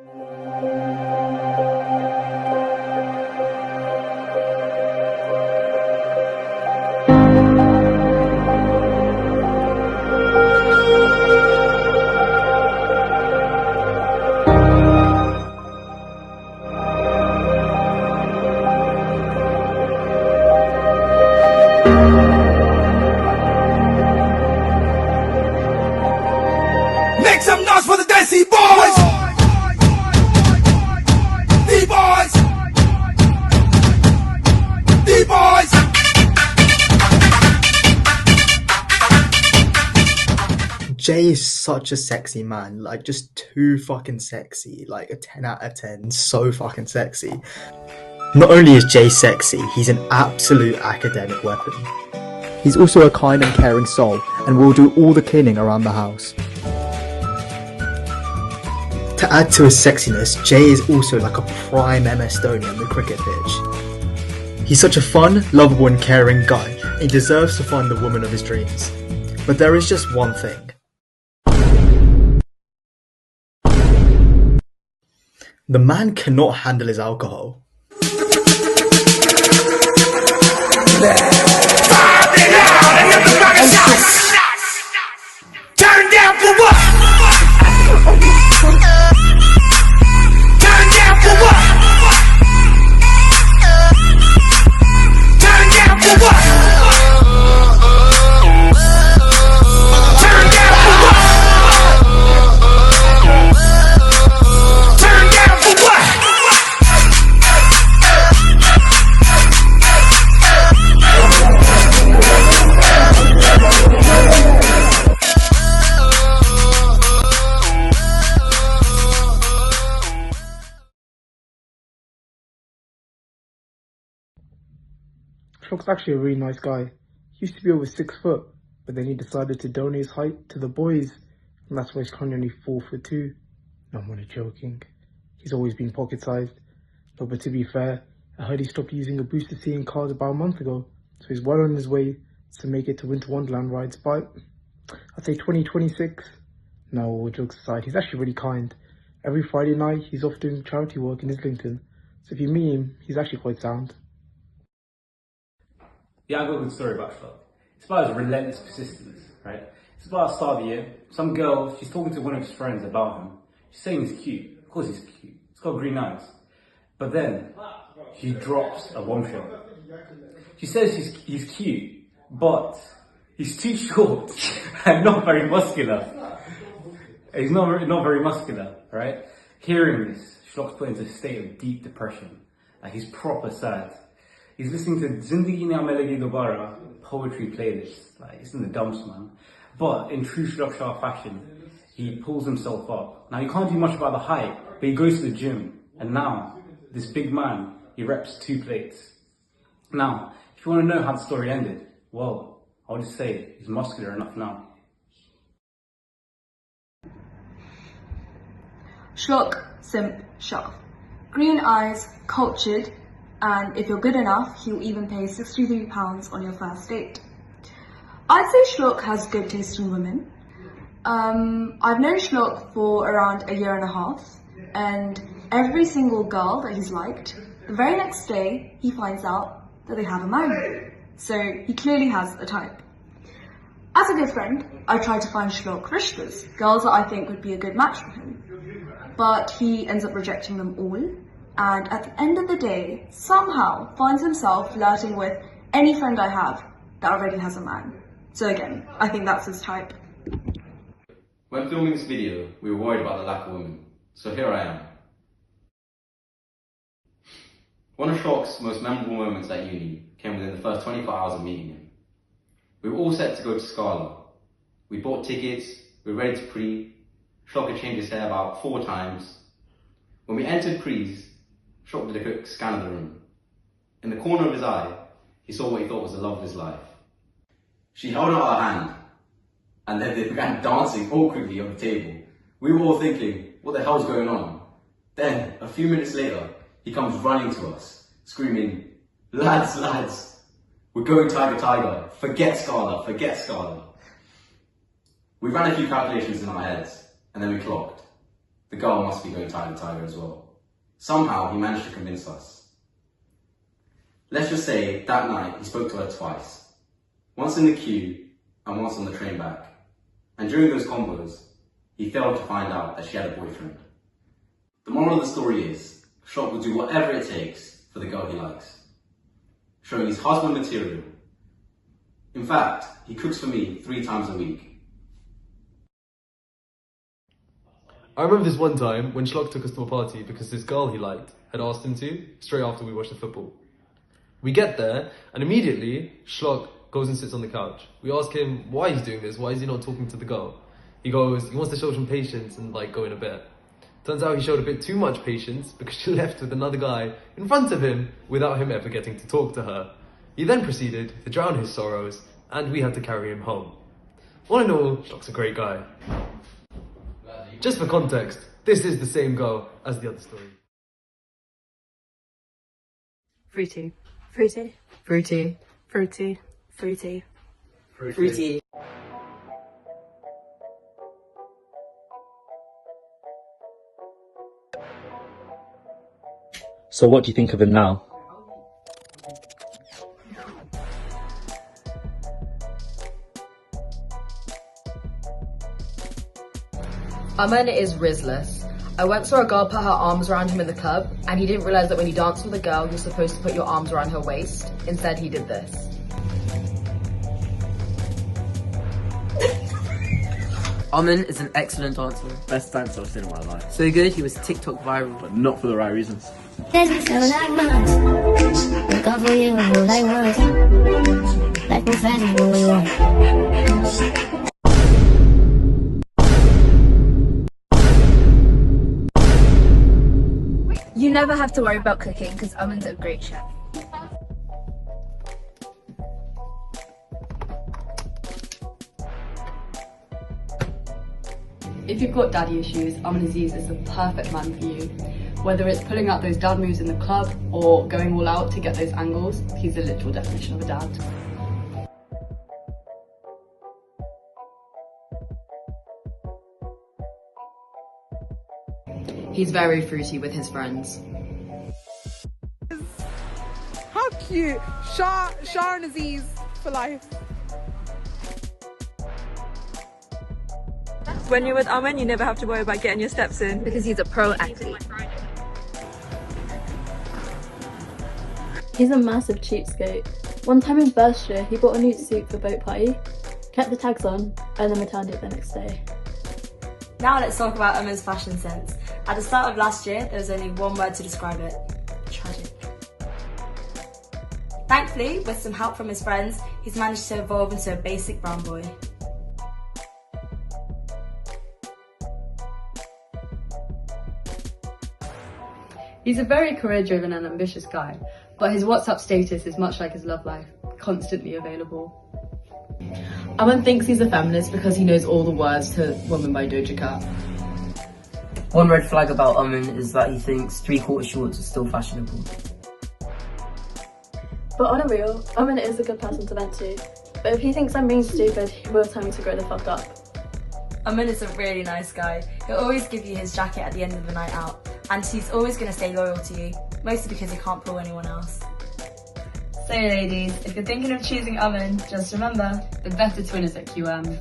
Make some noise for the Desi boys! D-boys! D-boys! Jay is such a sexy man, like just too fucking sexy, like a 10 out of 10, so fucking sexy. Not only is Jay sexy, he's an absolute academic weapon. He's also a kind and caring soul, and will do all the cleaning around the house. To add to his sexiness, Jay is also like a prime MS Dhoni on the cricket pitch. He's such a fun, lovable and caring guy, and he deserves to find the woman of his dreams. But there is just one thing. The man cannot handle his alcohol. Turn down for what? Turn down for what? Turn down for what? Turn down for what? Turn down for what? Shock's actually a really nice guy. He used to be over 6 foot, but then he decided to donate his height to the boys, and that's why he's currently only 4'2". No, I'm only joking. He's always been pocket-sized. No, but to be fair, I heard he stopped using a booster seat in cars about a month ago, so he's well on his way to make it to Winter Wonderland rides by, I'd say 2026. No, all jokes aside, he's actually really kind. Every Friday night, he's off doing charity work in Islington, so if you meet him, he's actually quite sound. Yeah, I've got a good story about Schlock. It's about his relentless persistence, right? It's about the start of the year. Some girl, she's talking to one of his friends about him. She's saying he's cute. Of course he's cute. He's got green eyes. But then, she drops a bombshell. She says he's cute, but he's too short and not very muscular. He's not very muscular, right? Hearing this, Schlock's put into a state of deep depression. Like, he's proper sad. He's listening to Zindagi Na Milegi Dobara poetry playlist. Like, it's in the dumps, man. But in true Schlock Shah fashion, he pulls himself up. Now, he can't do much about the height, but he goes to the gym. And now, this big man, he reps 2 plates. Now, if you want to know how the story ended, well, I'll just say he's muscular enough now. Schlock, simp, Shah. Green eyes, cultured, and if you're good enough, he'll even pay £63 on your first date. I'd say Schlock has good taste in women. I've known Schlock for around a year and a half, and every single girl that he's liked, the very next day, he finds out that they have a man. So he clearly has a type. As a good friend, I tried to find Schlock rishtas, girls that I think would be a good match for him. But he ends up rejecting them all, and at the end of the day, somehow finds himself flirting with any friend I have that already has a man. So again, I think that's his type. When filming this video, we were worried about the lack of women, so here I am. One of Schlock's most memorable moments at uni came within the first 24 hours of meeting him. We were all set to go to Scala. We bought tickets, we were ready to pre. Schlock had changed his hair about 4 times. When we entered pre's, Schlock did a quick scan of the room. In the corner of his eye, he saw what he thought was the love of his life. She held out her hand, and then they began dancing awkwardly on the table. We were all thinking, what the hell's going on? Then, a few minutes later, he comes running to us, screaming, lads, lads, we're going Tiger Tiger, forget Scala, forget Scala. We ran a few calculations in our heads, and then we clocked. The girl must be going tiger tiger as well. Somehow he managed to convince us. Let's just say that night he spoke to her twice. Once in the queue and once on the train back. And during those combos, he failed to find out that she had a boyfriend. The moral of the story is, Shock will do whatever it takes for the girl he likes. Showing his husband material. In fact, he cooks for me 3 times a week. I remember this one time when Schlock took us to a party because this girl he liked had asked him to, straight after we watched the football. We get there, and immediately, Schlock goes and sits on the couch. We ask him why he's doing this, why is he not talking to the girl? He goes, he wants to show some patience and go in a bit. Turns out he showed a bit too much patience because she left with another guy in front of him without him ever getting to talk to her. He then proceeded to drown his sorrows, and we had to carry him home. All in all, Schlock's a great guy. Just for context, this is the same girl as the other story. Fruity. Fruity. Fruity. Fruity. Fruity. Fruity. So what do you think of him now? Aman is Rizless. I once saw a girl put her arms around him in the club, and he didn't realise that when you dance with a girl, you're supposed to put your arms around her waist. Instead, he did this. Aman is an excellent dancer. Best dancer I've seen in my life. So good, he was TikTok viral. But not for the right reasons. You never have to worry about cooking because Aman's a great chef. If you've got daddy issues, Aman Aziz is the perfect man for you. Whether it's pulling out those dad moves in the club or going all out to get those angles, he's the literal definition of a dad. He's very fruity with his friends. How cute! Shah and Aziz for life. When you're with Aman, you never have to worry about getting your steps in. Because he's a pro athlete. He's a massive cheapskate. One time in first year, he bought a new suit for boat party, kept the tags on, and then returned it the next day. Now let's talk about Aman's fashion sense. At the start of last year, there was only one word to describe it: tragic. Thankfully, with some help from his friends, he's managed to evolve into a basic brown boy. He's a very career-driven and ambitious guy, but his WhatsApp status is much like his love life, constantly available. Aman thinks he's a feminist because he knows all the words to Woman by Doja Cat. One red flag about Aman is that he thinks 3/4 shorts are still fashionable. But on a real, Aman is a good person to vent to. But if he thinks I'm being stupid, he will tell me to grow the fuck up. Aman is a really nice guy. He'll always give you his jacket at the end of the night out, and he's always going to stay loyal to you, mostly because he can't pull anyone else. So ladies, if you're thinking of choosing Aman, just remember, the better twin is at QM.